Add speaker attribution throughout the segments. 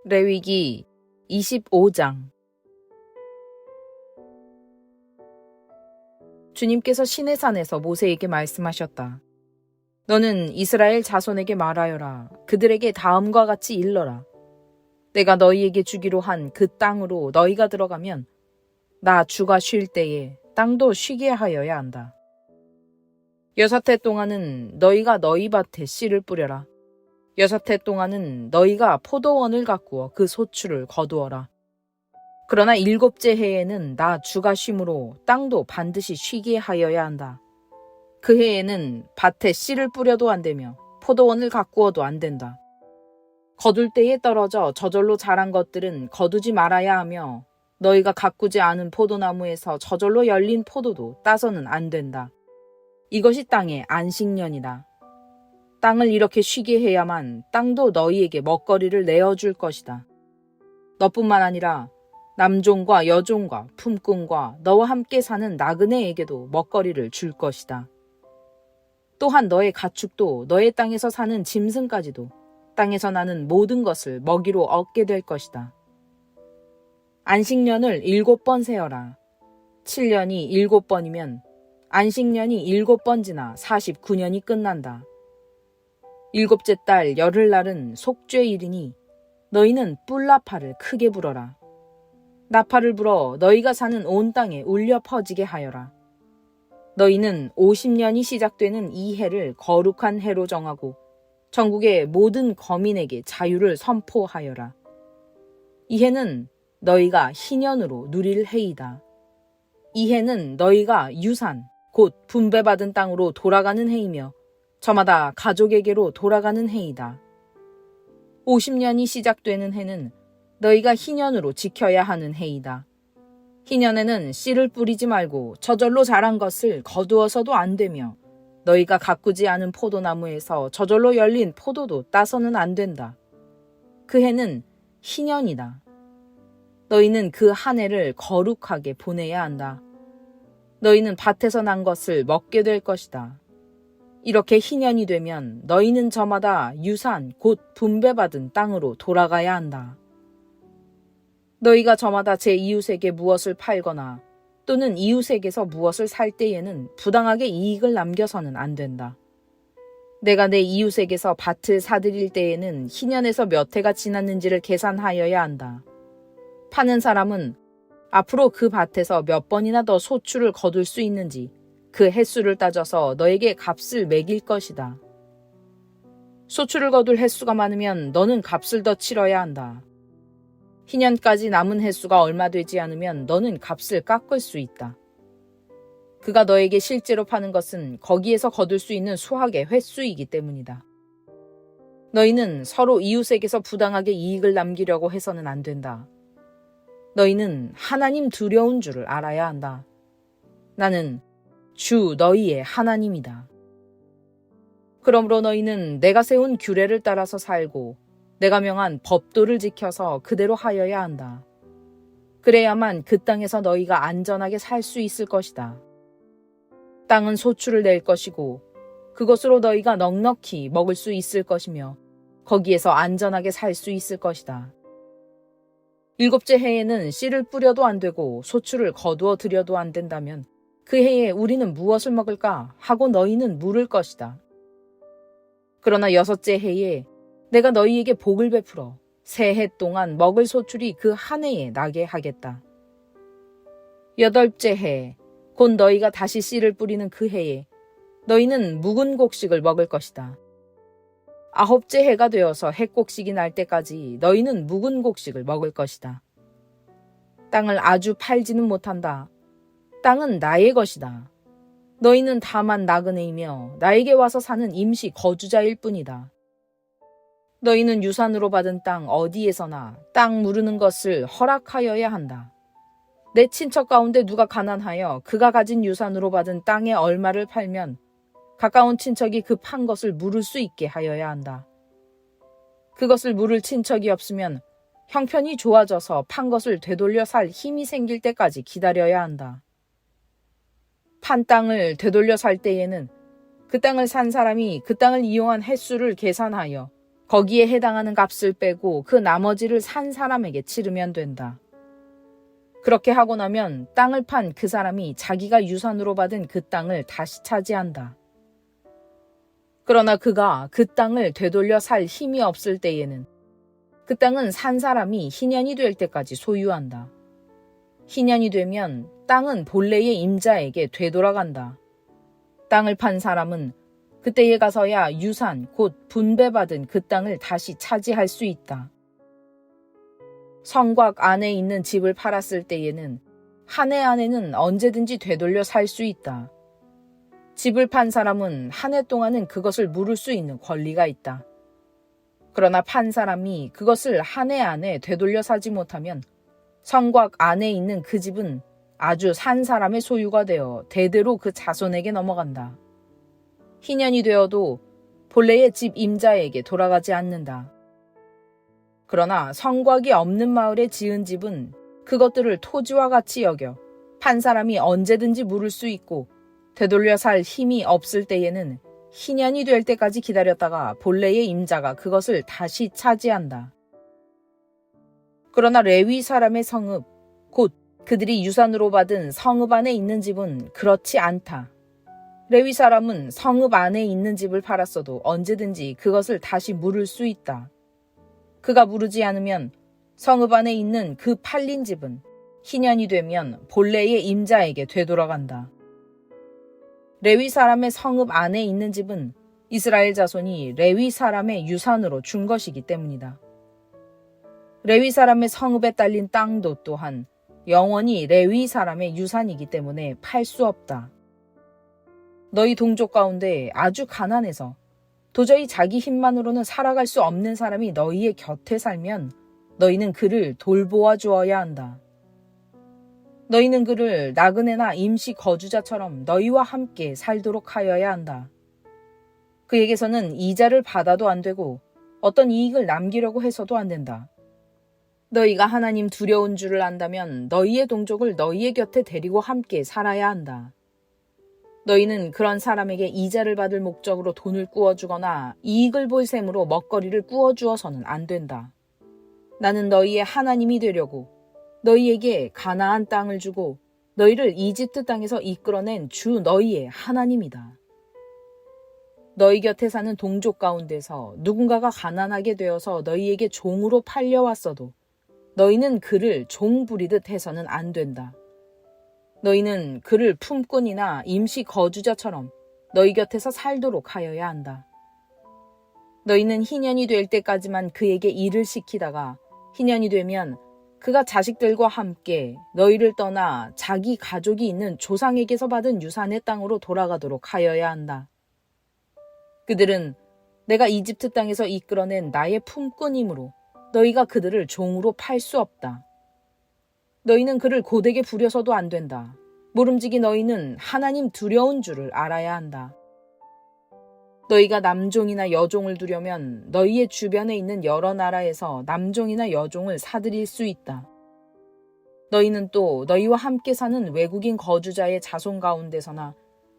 Speaker 1: 레위기 25장. 주님께서 시내산에서 모세에게 말씀하셨다. 너는 이스라엘 자손에게 말하여라. 그들에게 다음과 같이 일러라. 내가 너희에게 주기로 한 그 땅으로 너희가 들어가면 나 주가 쉴 때에 땅도 쉬게 하여야 한다. 6해 동안은 너희가 너희 밭에 씨를 뿌려라. 6해 동안은 너희가 포도원을 가꾸어 그 소출을 거두어라. 그러나 7째 해에는 나 주가 쉼으로 땅도 반드시 쉬게 하여야 한다. 그 해에는 밭에 씨를 뿌려도 안 되며 포도원을 가꾸어도 안 된다. 거둘 때에 떨어져 저절로 자란 것들은 거두지 말아야 하며 너희가 가꾸지 않은 포도나무에서 저절로 열린 포도도 따서는 안 된다. 이것이 땅의 안식년이다. 땅을 이렇게 쉬게 해야만 땅도 너희에게 먹거리를 내어줄 것이다. 너뿐만 아니라 남종과 여종과 품꾼과 너와 함께 사는 나그네에게도 먹거리를 줄 것이다. 또한 너의 가축도 너의 땅에서 사는 짐승까지도 땅에서 나는 모든 것을 먹이로 얻게 될 것이다. 안식년을 7번 세어라. 7년이 7번이면 안식년이 7번 지나 49년이 끝난다. 7째 달 열흘날은 속죄일이니 너희는 뿔나파를 크게 불어라. 나파를 불어 너희가 사는 온 땅에 울려 퍼지게 하여라. 너희는 50년이 시작되는 이 해를 거룩한 해로 정하고 전국의 모든 거민에게 자유를 선포하여라. 이 해는 너희가 희년으로 누릴 해이다. 이 해는 너희가 유산, 곧 분배받은 땅으로 돌아가는 해이며 저마다 가족에게로 돌아가는 해이다. 50년이 시작되는 해는 너희가 희년으로 지켜야 하는 해이다. 희년에는 씨를 뿌리지 말고 저절로 자란 것을 거두어서도 안 되며 너희가 가꾸지 않은 포도나무에서 저절로 열린 포도도 따서는 안 된다. 그 해는 희년이다. 너희는 그 한 해를 거룩하게 보내야 한다. 너희는 밭에서 난 것을 먹게 될 것이다. 이렇게 희년이 되면 너희는 저마다 유산 곧 분배받은 땅으로 돌아가야 한다. 너희가 저마다 제 이웃에게 무엇을 팔거나 또는 이웃에게서 무엇을 살 때에는 부당하게 이익을 남겨서는 안 된다. 내가 내 이웃에게서 밭을 사들일 때에는 희년에서 몇 해가 지났는지를 계산하여야 한다. 파는 사람은 앞으로 그 밭에서 몇 번이나 더 소출을 거둘 수 있는지 그 횟수를 따져서 너에게 값을 매길 것이다. 소출을 거둘 횟수가 많으면 너는 값을 더 치러야 한다. 희년까지 남은 횟수가 얼마 되지 않으면 너는 값을 깎을 수 있다. 그가 너에게 실제로 파는 것은 거기에서 거둘 수 있는 수확의 횟수이기 때문이다. 너희는 서로 이웃에게서 부당하게 이익을 남기려고 해서는 안 된다. 너희는 하나님 두려운 줄을 알아야 한다. 나는 주 너희의 하나님이다. 그러므로 너희는 내가 세운 규례를 따라서 살고 내가 명한 법도를 지켜서 그대로 하여야 한다. 그래야만 그 땅에서 너희가 안전하게 살 수 있을 것이다. 땅은 소출을 낼 것이고 그것으로 너희가 넉넉히 먹을 수 있을 것이며 거기에서 안전하게 살 수 있을 것이다. 7째 해에는 씨를 뿌려도 안 되고 소출을 거두어 들여도 안 된다면 그 해에 우리는 무엇을 먹을까 하고 너희는 물을 것이다. 그러나 6째 해에 내가 너희에게 복을 베풀어 새 해 동안 먹을 소출이 그 한 해에 나게 하겠다. 8째 해, 곧 너희가 다시 씨를 뿌리는 그 해에 너희는 묵은 곡식을 먹을 것이다. 9째 해가 되어서 해곡식이 날 때까지 너희는 묵은 곡식을 먹을 것이다. 땅을 아주 팔지는 못한다. 땅은 나의 것이다. 너희는 다만 나그네이며 나에게 와서 사는 임시 거주자일 뿐이다. 너희는 유산으로 받은 땅 어디에서나 땅 무르는 것을 허락하여야 한다. 내 친척 가운데 누가 가난하여 그가 가진 유산으로 받은 땅의 얼마를 팔면 가까운 친척이 그 판 것을 물을 수 있게 하여야 한다. 그것을 물을 친척이 없으면 형편이 좋아져서 판 것을 되돌려 살 힘이 생길 때까지 기다려야 한다. 판 땅을 되돌려 살 때에는 그 땅을 산 사람이 그 땅을 이용한 횟수를 계산하여 거기에 해당하는 값을 빼고 그 나머지를 산 사람에게 치르면 된다. 그렇게 하고 나면 땅을 판 그 사람이 자기가 유산으로 받은 그 땅을 다시 차지한다. 그러나 그가 그 땅을 되돌려 살 힘이 없을 때에는 그 땅은 산 사람이 희년이 될 때까지 소유한다. 희년이 되면 땅은 본래의 임자에게 되돌아간다. 땅을 판 사람은 그때에 가서야 유산 곧 분배받은 그 땅을 다시 차지할 수 있다. 성곽 안에 있는 집을 팔았을 때에는 한 해 안에는 언제든지 되돌려 살 수 있다. 집을 판 사람은 한 해 동안은 그것을 물을 수 있는 권리가 있다. 그러나 판 사람이 그것을 한 해 안에 되돌려 사지 못하면 성곽 안에 있는 그 집은 아주 산 사람의 소유가 되어 대대로 그 자손에게 넘어간다. 희년이 되어도 본래의 집 임자에게 돌아가지 않는다. 그러나 성곽이 없는 마을에 지은 집은 그것들을 토지와 같이 여겨 판 사람이 언제든지 물을 수 있고 되돌려 살 힘이 없을 때에는 희년이 될 때까지 기다렸다가 본래의 임자가 그것을 다시 차지한다. 그러나 레위 사람의 성읍, 곧 그들이 유산으로 받은 성읍 안에 있는 집은 그렇지 않다. 레위 사람은 성읍 안에 있는 집을 팔았어도 언제든지 그것을 다시 물을 수 있다. 그가 물으지 않으면 성읍 안에 있는 그 팔린 집은 희년이 되면 본래의 임자에게 되돌아간다. 레위 사람의 성읍 안에 있는 집은 이스라엘 자손이 레위 사람의 유산으로 준 것이기 때문이다. 레위 사람의 성읍에 딸린 땅도 또한 영원히 레위 사람의 유산이기 때문에 팔 수 없다. 너희 동족 가운데 아주 가난해서 도저히 자기 힘만으로는 살아갈 수 없는 사람이 너희의 곁에 살면 너희는 그를 돌보아 주어야 한다. 너희는 그를 나그네나 임시 거주자처럼 너희와 함께 살도록 하여야 한다. 그에게서는 이자를 받아도 안 되고 어떤 이익을 남기려고 해서도 안 된다. 너희가 하나님 두려운 줄을 안다면 너희의 동족을 너희의 곁에 데리고 함께 살아야 한다. 너희는 그런 사람에게 이자를 받을 목적으로 돈을 꾸어주거나 이익을 볼 셈으로 먹거리를 꾸어주어서는 안 된다. 나는 너희의 하나님이 되려고 너희에게 가나안 땅을 주고 너희를 이집트 땅에서 이끌어낸 주 너희의 하나님이다. 너희 곁에 사는 동족 가운데서 누군가가 가난하게 되어서 너희에게 종으로 팔려왔어도 너희는 그를 종 부리듯 해서는 안 된다. 너희는 그를 품꾼이나 임시 거주자처럼 너희 곁에서 살도록 하여야 한다. 너희는 희년이 될 때까지만 그에게 일을 시키다가 희년이 되면 그가 자식들과 함께 너희를 떠나 자기 가족이 있는 조상에게서 받은 유산의 땅으로 돌아가도록 하여야 한다. 그들은 내가 이집트 땅에서 이끌어낸 나의 품꾼이므로 너희가 그들을 종으로 팔 수 없다. 너희는 그를 고되게 부려서도 안 된다. 모름지기 너희는 하나님 두려운 줄을 알아야 한다. 너희가 남종이나 여종을 두려면 너희의 주변에 있는 여러 나라에서 남종이나 여종을 사들일 수 있다. 너희는 또 너희와 함께 사는 외국인 거주자의 자손 가운데서나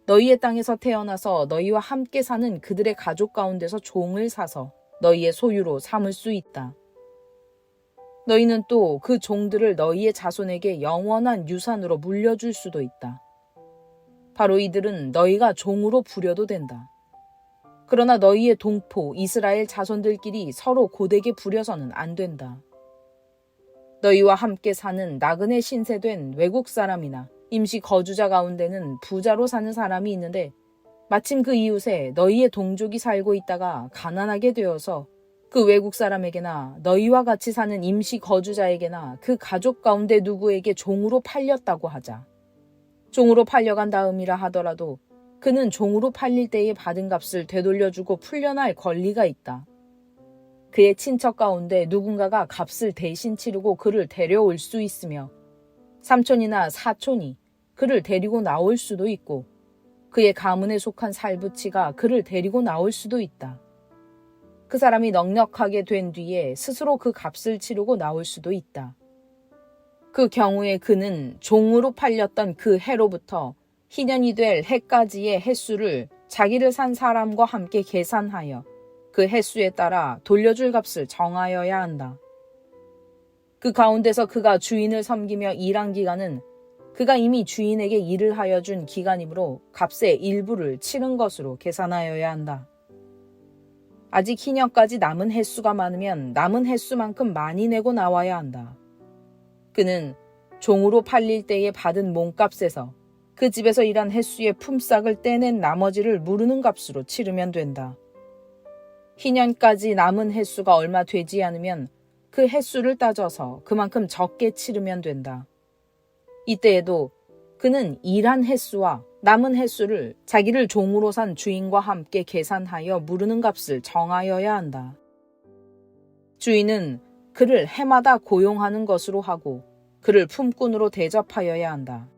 Speaker 1: 너희의 땅에서 태어나서 너희와 함께 사는 그들의 가족 가운데서 종을 사서 너희의 소유로 삼을 수 있다. 너희는 또 그 종들을 너희의 자손에게 영원한 유산으로 물려줄 수도 있다. 바로 이들은 너희가 종으로 부려도 된다. 그러나 너희의 동포 이스라엘 자손들끼리 서로 고되게 부려서는 안 된다. 너희와 함께 사는 나그네 신세된 외국 사람이나 임시 거주자 가운데는 부자로 사는 사람이 있는데 마침 그 이웃에 너희의 동족이 살고 있다가 가난하게 되어서 그 외국 사람에게나 너희와 같이 사는 임시 거주자에게나 그 가족 가운데 누구에게 종으로 팔렸다고 하자. 종으로 팔려간 다음이라 하더라도 그는 종으로 팔릴 때에 받은 값을 되돌려주고 풀려날 권리가 있다. 그의 친척 가운데 누군가가 값을 대신 치르고 그를 데려올 수 있으며 삼촌이나 사촌이 그를 데리고 나올 수도 있고 그의 가문에 속한 살부치가 그를 데리고 나올 수도 있다. 그 사람이 넉넉하게 된 뒤에 스스로 그 값을 치르고 나올 수도 있다. 그 경우에 그는 종으로 팔렸던 그 해로부터 희년이 될 해까지의 횟수를 자기를 산 사람과 함께 계산하여 그 횟수에 따라 돌려줄 값을 정하여야 한다. 그 가운데서 그가 주인을 섬기며 일한 기간은 그가 이미 주인에게 일을 하여 준 기간이므로 값의 일부를 치른 것으로 계산하여야 한다. 아직 희년까지 남은 횟수가 많으면 남은 횟수만큼 많이 내고 나와야 한다. 그는 종으로 팔릴 때에 받은 몸값에서 그 집에서 일한 횟수의 품삯을 떼낸 나머지를 무르는 값으로 치르면 된다. 희년까지 남은 횟수가 얼마 되지 않으면 그 횟수를 따져서 그만큼 적게 치르면 된다. 이때에도 그는 일한 횟수와 남은 횟수를 자기를 종으로 산 주인과 함께 계산하여 무르는 값을 정하여야 한다. 주인은 그를 해마다 고용하는 것으로 하고 그를 품꾼으로 대접하여야 한다.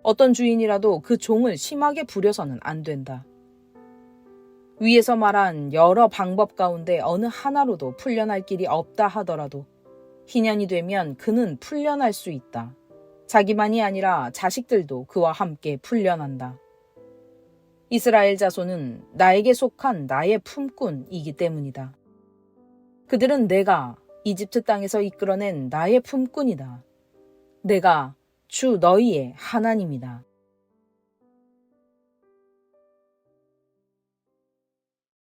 Speaker 1: 어떤 주인이라도 그 종을 심하게 부려서는 안 된다. 위에서 말한 여러 방법 가운데 어느 하나로도 풀려날 길이 없다 하더라도 희년이 되면 그는 풀려날 수 있다. 자기만이 아니라 자식들도 그와 함께 풀려난다. 이스라엘 자손은 나에게 속한 나의 품꾼이기 때문이다. 그들은 내가 이집트 땅에서 이끌어낸 나의 품꾼이다. 내가 주 너희의 하나님이다.